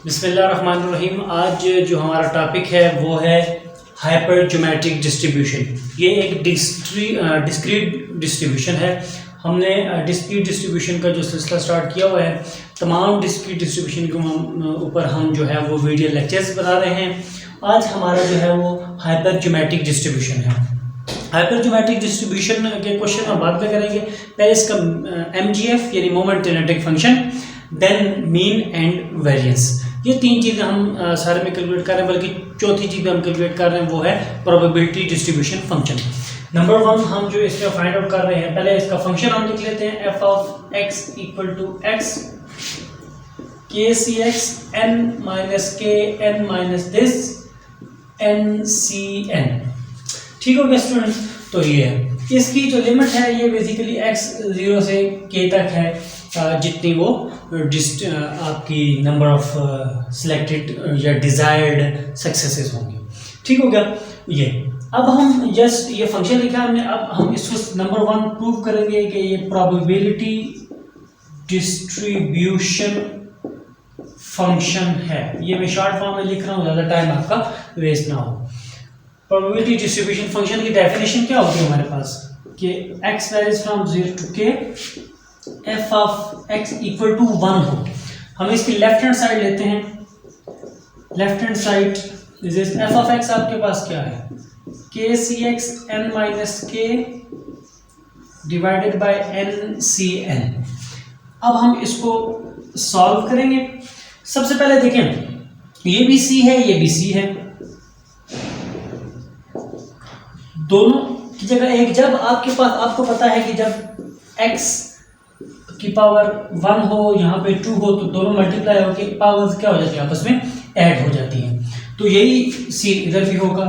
बिस्मिल्लाहिर्रहमानिर्रहीम। आज जो हमारा टॉपिक है वो है हाइपरज्योमेट्रिक डिस्ट्रीब्यूशन। ये एक डिस्क्रीट डिस्ट्रीब्यूशन है। हमने डिस्क्रीट डिस्ट्रीब्यूशन का जो सिलसिला स्टार्ट किया हुआ है, तमाम डिस्क्रीट डिस्ट्रीब्यूशन के ऊपर हम जो है वो वीडियो लेक्चर्स बना रहे हैं। आज हमारा जो है वो हाइपरज्योमेट्रिक डिस्ट्रीब्यूशन है। हाइपरज्योमेट्रिक डिस्ट्रीब्यूशन के क्वेश्चन हम बाद में करेंगे। पहले इसका MGF यानी moment genetic function, then mean and variance, ये तीन चीज़ें हम सारे में कैलकुलेट कर रहे हैं। बल्कि चौथी चीज़ हम कैलकुलेट कर रहे हैं वो है प्रोबेबिलिटी डिस्ट्रीब्यूशन फंक्शन। नंबर 1 हम जो इसमें फाइंड आउट कर रहे हैं, पहले इसका फंक्शन हम लिख लेते हैं। f of x equal to x kcx n minus k n minus this ncn। ठीक हो गया स्टूडेंट? तो ये है इसकी जो लिमिट है, ये बेसिकली x 0 से k तक है, जितनी वो आपकी नंबर ऑफ सिलेक्टेड या डिजायर्ड सक्सेसेस होंगी। ठीक हो गया? ये अब हम जस्ट ये फंक्शन लिखा हमने, अब हम इसको नंबर 1 प्रूव करेंगे कि ये प्रोबेबिलिटी डिस्ट्रीब्यूशन फंक्शन है। ये मैं शॉर्ट फॉर्म में लिख रहा हूँ, ज़्यादा टाइम आपका वेस्ट ना हो। प्रोबेबिलिटी डिस्ट्रीब्यूशन फंक्शन की डेफिनेशन क्या होती है हमारे पास कि x varies from 0 to k, f of x equal to 1 हो। हम इसकी लेफ्ट हैंड साइड लेते हैं। Left hand side f of x आपके पास क्या है, kcx n minus k divided by ncn। अब हम इसको सॉल्व करेंगे। सबसे पहले देखें, ये भी c है, ये भी c है, दोनों की जगह एक। जब आपके पास, आपको पता है कि जब x की पावर 1 हो, यहाँ पे 2 हो, तो दोनों मल्टीप्लाई होकर पावर्स क्या हो जाती है, आपस में ऐड हो जाती हैं। तो यही c इधर भी होगा।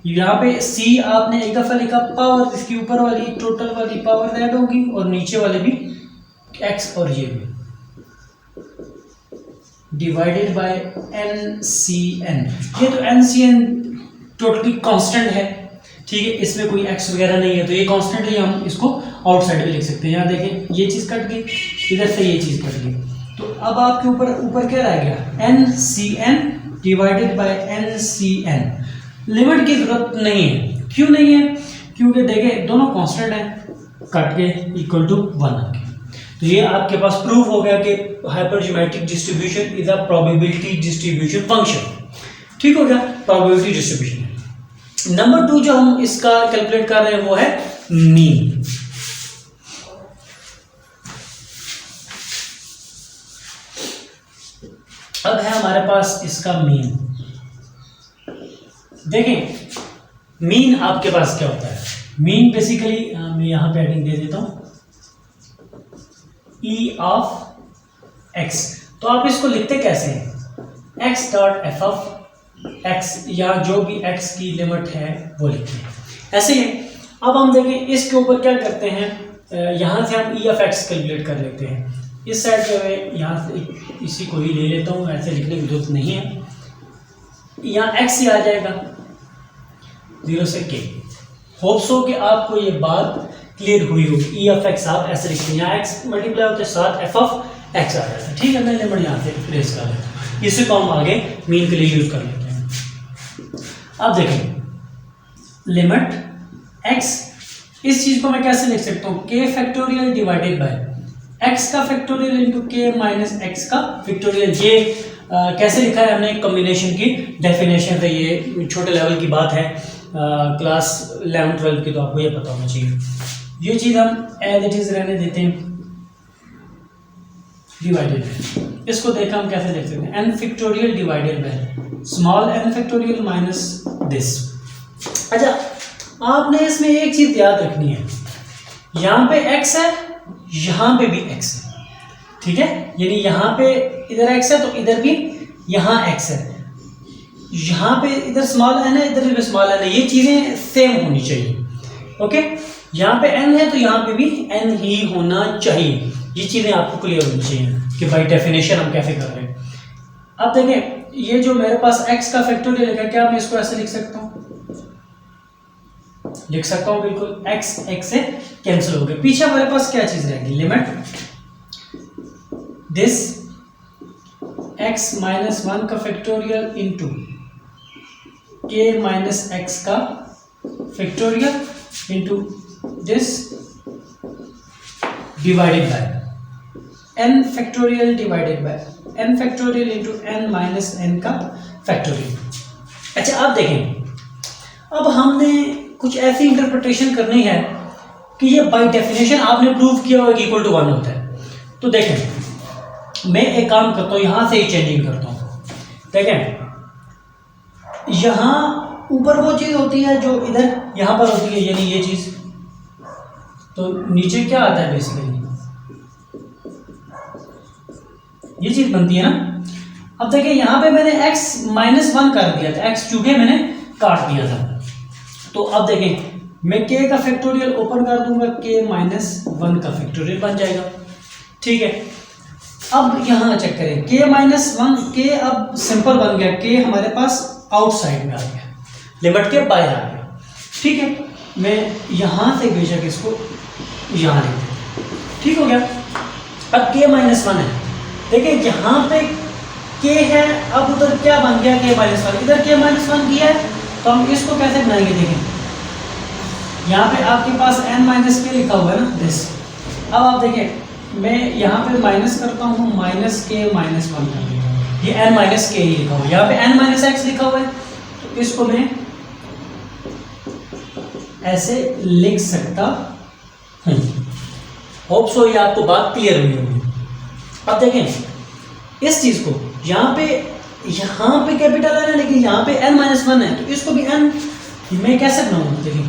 यहाँ पे c आपने एक दफा लिखा, पावर इसकी ऊपर वाली टोटल वाली पावर ऐड होगी और नीचे वाले भी x और ये भी डिवाइडेड बाय ncn। ये तो ncn टोटली कांस्टेंट है, ठीक है, इसमें कोई x वगैरह नहीं है, तो ये कांस्टेंट है। हम इसको आउटसाइड में लिख सकते हैं। यहाँ देखें, ये चीज़ कट गई, इधर से ये चीज़ कट गई, तो अब आपके ऊपर क्या रह गया, ncn divided by ncn। Limit की जरूरत नहीं है। क्यों नहीं है? क्योंकि देखें दोनों कांस्टेंट हैं, कट के इक्वल टू 1 आ गया। तो ये आपके पास प्रूफ हो गया कि hypergeometric distribution is a probability distribution function. ठीक हो गया? Probability distribution. नंबर 2 जो हम इसका कैलकुलेट कर रहे हैं वो है मीन। अब है हमारे पास इसका मीन। देखें, मीन आपके पास क्या होता है। मीन बेसिकली मैं यहां पे हेडिंग दे देता हूं, e ऑफ x। तो आप इसको लिखते कैसे हैं, x dot f of x, या जो भी x की लिमिट है वो लिखते हैं ऐसे ही। अब हम देखें इसके ऊपर क्या करते हैं, यहाँ से हम e ऑफ x कैलकुलेट कर लेते हैं। इस साइड जो है यहाँ से इसी को ही ले लेता हूँ, ऐसे लिखने की जरूरत नहीं है। यहाँ x ही आ जाएगा 0 से k। होप्स हो कि आपको ये बात क्लियर हुई होगी। e ऑफ x आप ऐसे लिखते हैं, यहाँ x मल्टीप्लाई होते हैं साथ f ऑफ x आ जाता है। ठीक है, मैं लिमिट यहाँ से प्लेस कर लेता हूँ, इसी को हम आगे मीन के लिए यूज कर लेते हैं। अब देखें लिमिट x, इस चीज को मैं कैसे लिख सकता हूँ, k factorial divided by x का factorial into k minus x का फैक्टोरियल। ये कैसे लिखा है हमने, कॉम्बिनेशन की डेफिनेशन है। ये छोटे लेवल की बात है, क्लास 11-12 की, तो आपको ये पता होना चाहिए। ये चीज हम एज इट इज रहने देते हैं, डिवाइडेड। इसको देखा हम कैसे देख सकते हैं, n factorial divided by small n factorial minus this. अच्छा, आपने इसमें एक चीज याद रखनी है, यहाँ पे x है, यहाँ पे भी x है। ठीक है, यानी यहाँ पे इधर x है तो इधर भी यहाँ x है, यहाँ पे इधर स्मॉल n है, इधर भी स्मॉल n है। ये चीजें सेम होनी चाहिए। ओके, यहाँ पे n है तो यहाँ पे भी n ही होना चाहिए। ये चीजें आपको क्लियर होनी चाहिए कि बाय डेफिनेशन हम कैसे कर रहे हैं। अब देखें, ये जो मेरे पास x का फैक्टोरियल है, क्या मैं इसको ऐसे लिख सकता हूँ, लिख सकता हूँ बिल्कुल। x से कैंसिल हो गया, पीछे हमारे पास क्या चीज रहेगी, limit this x x minus one का factorial into K minus x का factorial into this divided by n factorial divided by n factorial into n minus n का फैक्टोरियल। अच्छा अब देखें, अब हमने कुछ ऐसी इंटरप्रिटेशन करनी है कि ये बाय डेफिनेशन आपने प्रूव किया होगा इक्वल टू 1 होता है। तो देखें मैं एक काम करता हूँ, यहां से ही चेंजिंग करता हूँ। देखें यहां ऊपर वो चीज होती है जो इधर यहां पर होती है, यानी ये चीज, तो नीचे क्या आता है बेसिकली ये चीज बनती है ना। अब देखिए यहां पे मैंने x माइनस वन कर दिया था, x चूंकि मैंने काट दिया था। तो अब देखें मैं k का फैक्टोरियल ओपन कर दूंगा, k माइनस वन का फैक्टोरियल बन जाएगा। ठीक है, अब यहां चेक करें k माइनस वन, k अब सिंपल बन गया, k हमारे पास आउटसाइड में आ गया, लिमिट के बाहर आ गया। ठीक है, मैं यहां से बेशक इसको यहां लिख दूं, ठीक हो गया। अब k माइनस वन है, देखिए यहाँ पे k है, अब उधर क्या बन गया k माइनस वन, इधर k माइनस वन किया है, तो हम इसको कैसे बनाएंगे। देखें यहाँ पे आपके पास n माइनस के लिखा हुआ है ना दिस। अब आप देखें मैं यहाँ पे माइनस करता हूँ, माइनस के माइनस वन कर देगा, ये n माइनस के ही लिखा हुआ है, यहाँ पे n माइनस एक्स लिखा हुआ है, तो इसको मैं ऐसे लिख सकता हूँ। होप सो ये आपको बात क्लियर हुई होगी। अब देखें इस चीज को यहाँ पे कैपिटल है ना, लेकिन यहाँ पे n माइनस वन है, तो इसको भी n मैं कैसे बनाऊंगा। देखिए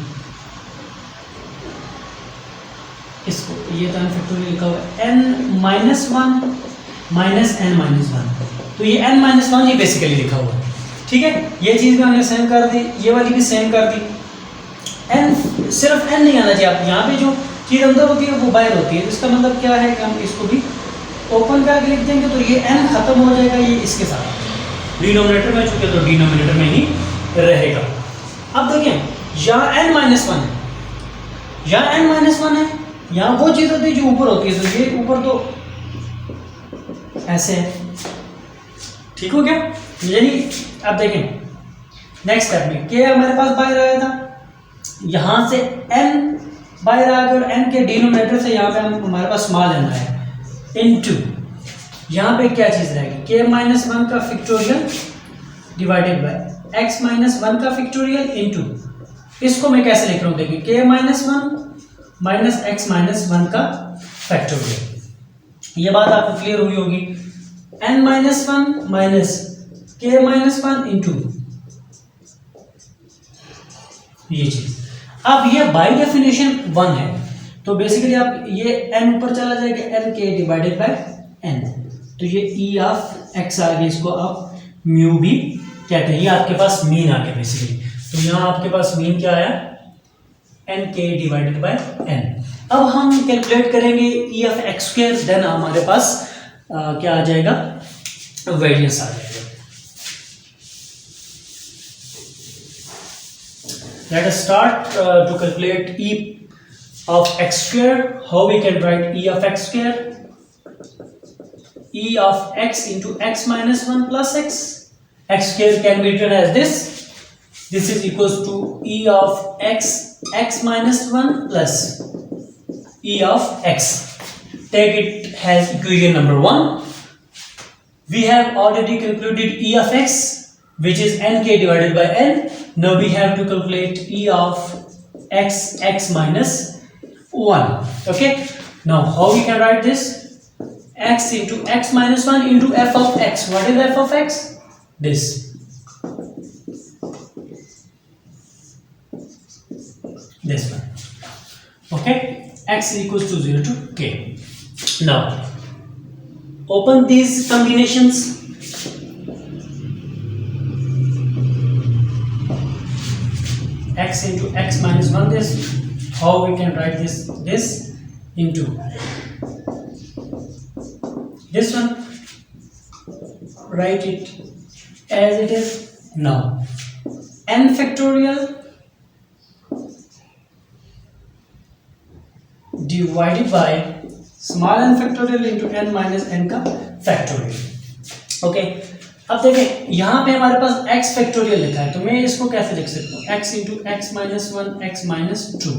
इसको, ये तो n फैक्टोरियल लिखा हुआ है, n minus one minus n minus one, तो ये n माइनस वन ये बेसिकली लिखा हुआ है। ठीक है, ये चीज भी हमने सेम कर दी, ये वाली भी सेम कर दी। n सिर्फ n नहीं आना चाहिए, आप यहाँ पे जो चीज अंदर होती है वो बाहर होती है, इसका मतलब क्या है कि हम इसको भी ओपन करके लिख देंगे, तो ये n खत्म हो जाएगा, ये इसके साथ डिनोमिनेटर में चुके तो डिनोमिनेटर में ही रहेगा। अब देखिए यहाँ n माइनस वन है, यहाँ n माइनस वन है, यहाँ वो चीज होती है जो ऊपर होती है, तो ये ऊपर तो ऐसे है। ठीक हो गया, यानी अब देखें नेक्स्ट स्टेप में k हमारे पास बाहर आया था, यहां से n बाहर आ गया और n के डिनोमिनेटर से यहाँ पे हमारे पास स्मॉल n आया इनटू यहाँ पे क्या चीज रहेगी, k माइनस वन का factorial divided by x minus one का फैक्टोरियल इनटू, इसको मैं कैसे लिख रहा हूँ। देखिए k minus one minus x minus one का फैक्टोरियल, ये बात आपको क्लियर हुई होगी। n minus one minus k minus one into ये चीज। अब ये बाय डेफिनेशन वन है, तो बेसिकली आप ये n ऊपर चला जाएगा, n k divided by n, तो ये e ऑफ x आ गया, इसको आप म्यू भी कहते हैं, ये आपके पास मीन आ गया बेसिकली। तो यहाँ आपके पास मीन क्या आया, n k divided by n। अब हम कैलकुलेट करेंगे e of x square, then हमारे पास क्या आ जाएगा, वेरिएंस आ जाएगा। Let us start to calculate e of x square. How we can write e of x square? E of x into x minus 1 plus x. X square can be written as this. This is equals to e of x minus 1 plus e of x. Take it as equation number 1. We have already calculated e of x, which is nk divided by n. Now we have to calculate e of x minus 1. Okay. Now how we can write this? X into x minus 1 into f of x. What is f of x? This. This one. Okay. X is equals to 0 to k. Now open these combinations. X into x minus 1 this. How we can write this into this one. Write it as it is. Now n factorial divided by small n factorial into n minus n का factorial. Okay, अब देखें यहाँ पे हमारे पास x factorial लिखा है, तो मैं इसको कैसे लिख सकता हूँ, x into x minus one x minus two,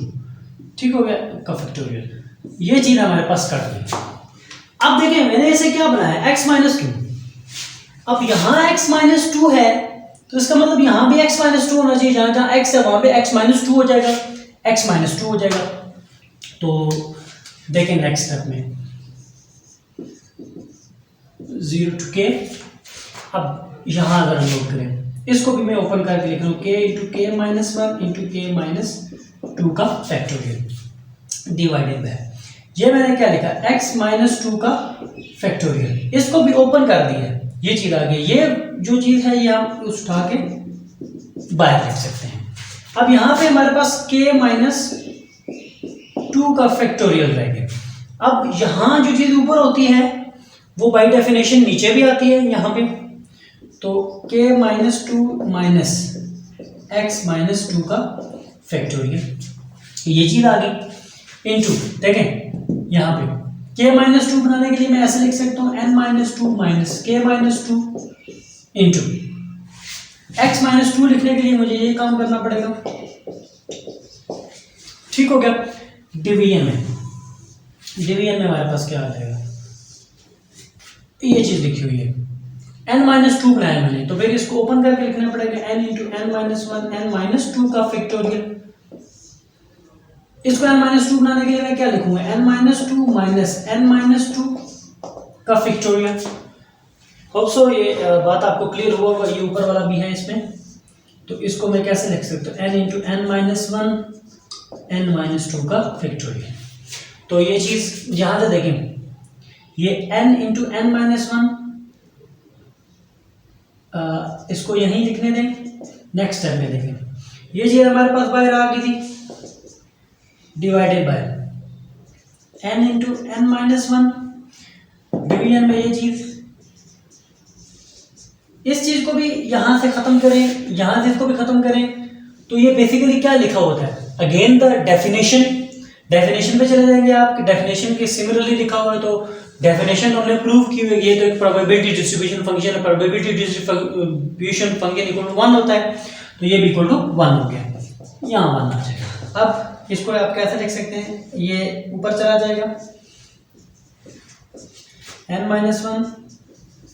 ठीक हो गया, का फैक्टोरियल। ये चीज़ हमारे पास कट गई। अब देखें मैंने इसे क्या बनाया, x माइनस टू। अब यहाँ x माइनस टू है तो इसका मतलब यहाँ भी x माइनस टू होना चाहिए, जहाँ जहाँ x है वहाँ पे x माइनस टू हो जाएगा, x माइनस टू हो जाएगा। तो देखें नेक्स्ट स्टेप में 0 to k। अब यहाँ अगर हम लोग करें, इसको भी मैं ओपन करके लिख रहा हूँ, k into K minus one into K minus two का फैक्टोरियल डिवाइडेड बाय, ये मैंने क्या लिखा, x माइनस टू का फैक्टोरियल। इसको भी ओपन कर दिया, ये चीज़ आ गई। ये जो चीज़ है ये हम उठा के बाहर लिख सकते हैं। अब यहाँ पे हमारे पास k माइनस टू का फैक्टोरियल रह गया। अब यहाँ जो चीज़ ऊपर होती है वो बाय डेफिनेशन नीचे भी आती है यहाँ पे, तो k minus two minus x minus two का फैक्टोरियल, ये चीज़ आ गई। इनटू देखें यहाँ पे k माइनस टू बनाने के लिए मैं ऐसे लिख सकता हूँ n माइनस टू माइनस के minus two into x minus two. लिखने के लिए मुझे ये काम करना पड़ेगा, ठीक हो गया। डिवीजन में हमारे पास क्या आ जाएगा, ये चीज लिखी हुई है, n माइनस टू बनाया मैंने, तो फिर इसको ओपन करके लिखना पड़ेगा n into N minus one n minus two का फैक्टोरियल। इसको n माइनस टू बनाने के लिए मैं क्या लिखूंगा, n minus two minus n minus two का फैक्टोरियल। होप सो ये बात आपको क्लियर हुआ होगा। ये ऊपर वाला भी है इसमें, तो इसको मैं कैसे लिख सकता हूँ, n into N minus one n minus two का फैक्टोरियल। तो ये चीज़ यहाँ से देखें, ये n into N minus one, इसको यहीं लिखने दें। नेक्स्ट स्टेप में देखें, ये चीज़ हमारे पास बाहर आ गई थी, divided by n into N minus one. Division में ये चीज़, इस चीज़ को भी यहाँ से ख़त्म करें, यहाँ से इसको भी ख़त्म करें, तो ये बेसिकली क्या लिखा होता है, अगेन द डेफिनेशन पे चले जाएंगे आप, डेफिनेशन के सिमिलरली लिखा हुआ है, तो डेफिनेशन हमने प्रूव की हुई है, तो एक प्रोबेबिलिटी डिस्ट्रीब्यूशन फंक्शन है, probability distribution function equal to 1 होता है, तो ये भी इक्वल टू 1 हो गया, यहाँ 1 आ जाएगा। अब इसको आप कैसे लिख सकते हैं, ये ऊपर चला जाएगा, n माइनस वन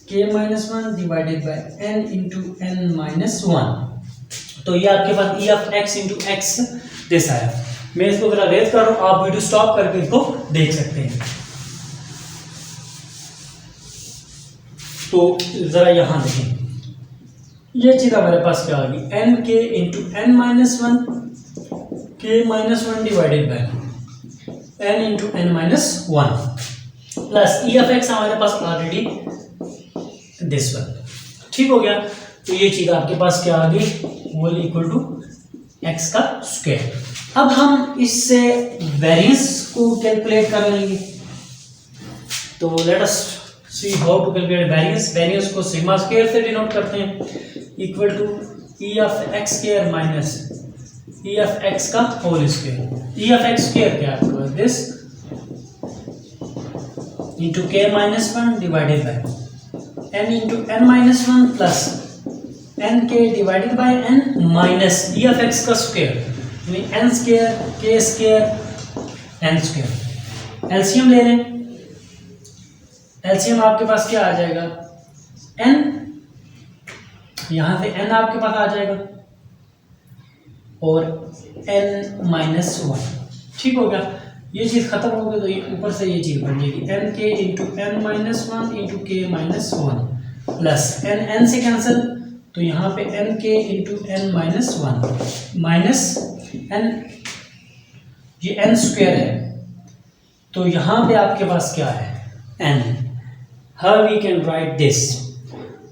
के minus one divided by n into N minus one. तो ये आपके पास E of X into X जैसा है। मैं इसको जरा रेज कर रहा हूँ, आप वीडियो स्टॉप करके इसको देख सकते हैं। तो जरा यहाँ देखें, ये चीज हमारे पास क्या आ गई, एन के इंटू एन माइनस वन के minus one divided by n into N minus one plus e of x हमारे पास ऑलरेडी दिस वन, ठीक हो गया। तो ये चीज आपके पास क्या आ गई, होल इक्वल टू एक्स का स्क्वायर। अब हम इससे वेरिएंस को कैलकुलेट कर लेंगे, तो let us see how to calculate variance. Variance को सिग्मा स्क्वायर से डिनोट करते हैं, equal to E of X square minus E of x का whole square. E of X square क्या है, this into K minus one divided by n into N minus one plus N K divided by N minus E of x का square, यानी n square के square n square. LCM ले लें, LCM आपके पास क्या आ जाएगा, n, यहाँ से n आपके पास आ जाएगा और n माइनस वन, ठीक हो गया। ये चीज़ खत्म हो गई, तो ये ऊपर से ये चीज़ बन जाएगी एन के into N minus one into K minus one plus N, N से कैंसिल, तो यहाँ पे एन के into N minus one minus N, ये एन स्क्वायर है, तो यहाँ पे आपके पास क्या है, N. How we can write this,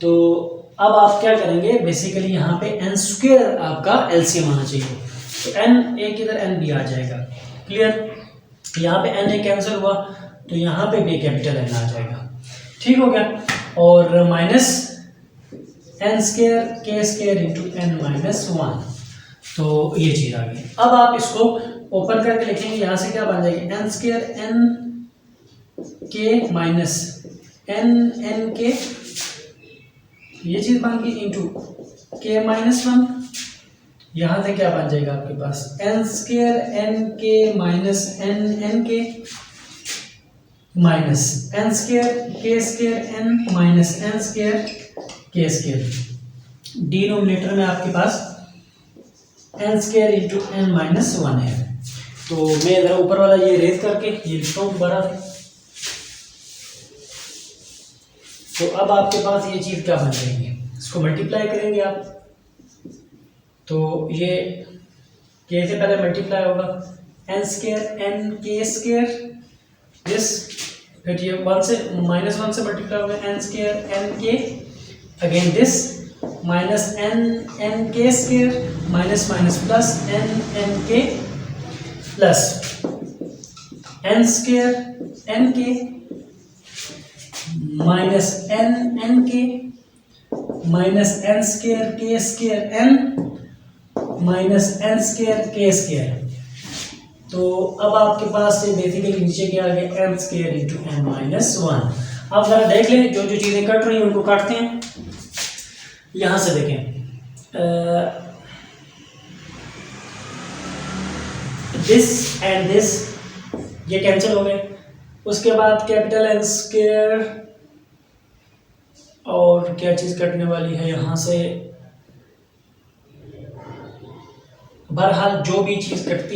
तो अब आप क्या करेंगे, बेसिकली यहाँ पे एन स्क्वायर आपका एलसीएम आना चाहिए, तो एन एक इधर एन भी आ जाएगा, क्लियर। यहाँ पे एन ए कैंसिल हुआ, तो यहाँ पे भी कैपिटल एन आ जाएगा, ठीक हो गया। और माइनस एन स्क्वायर के square into N minus one, तो ये चीज़ आ गई। अब आप इसको ओपन करके लिखेंगे, यहाँ से क्या बन जाएगी, एन स्क्वायर एन के माइनस एन एन के ये चीज़ बन गई इंटू k-1, यहाँ से क्या बन जाएगा आपके पास n² nk minus nk minus n² k² n minus n² k²। Denominator में आपके पास n² इंटू n माइनस 1 है। तो मैं ज़रा ऊपर वाला ये रेज करके ये लिखता हूँ दोबारा। तो अब आपके पास ये चीज़ क्या बन जाएगी, इसको मल्टीप्लाई करेंगे आप, तो ये k से पहले मल्टीप्लाई होगा n² nk² दिस, फिर ये 1 से -1 से मल्टीप्लाई होगा n² nk again this minus nk² minus minus plus nk plus n² nk minus nk minus n² k² n minus n² k²। तो अब आपके पास से बेसिकली नीचे क्या आ गया n² इंटू n माइनस 1। अब जरा देख लें जो जो चीज़ें कट रही हैं उनको काटते हैं। यहाँ से देखें दिस एंड दिस ये कैंसिल हो गए। उसके बाद कैपिटल n² और क्या चीज़ कटने वाली है यहाँ से, बहरहाल जो भी चीज़ कटती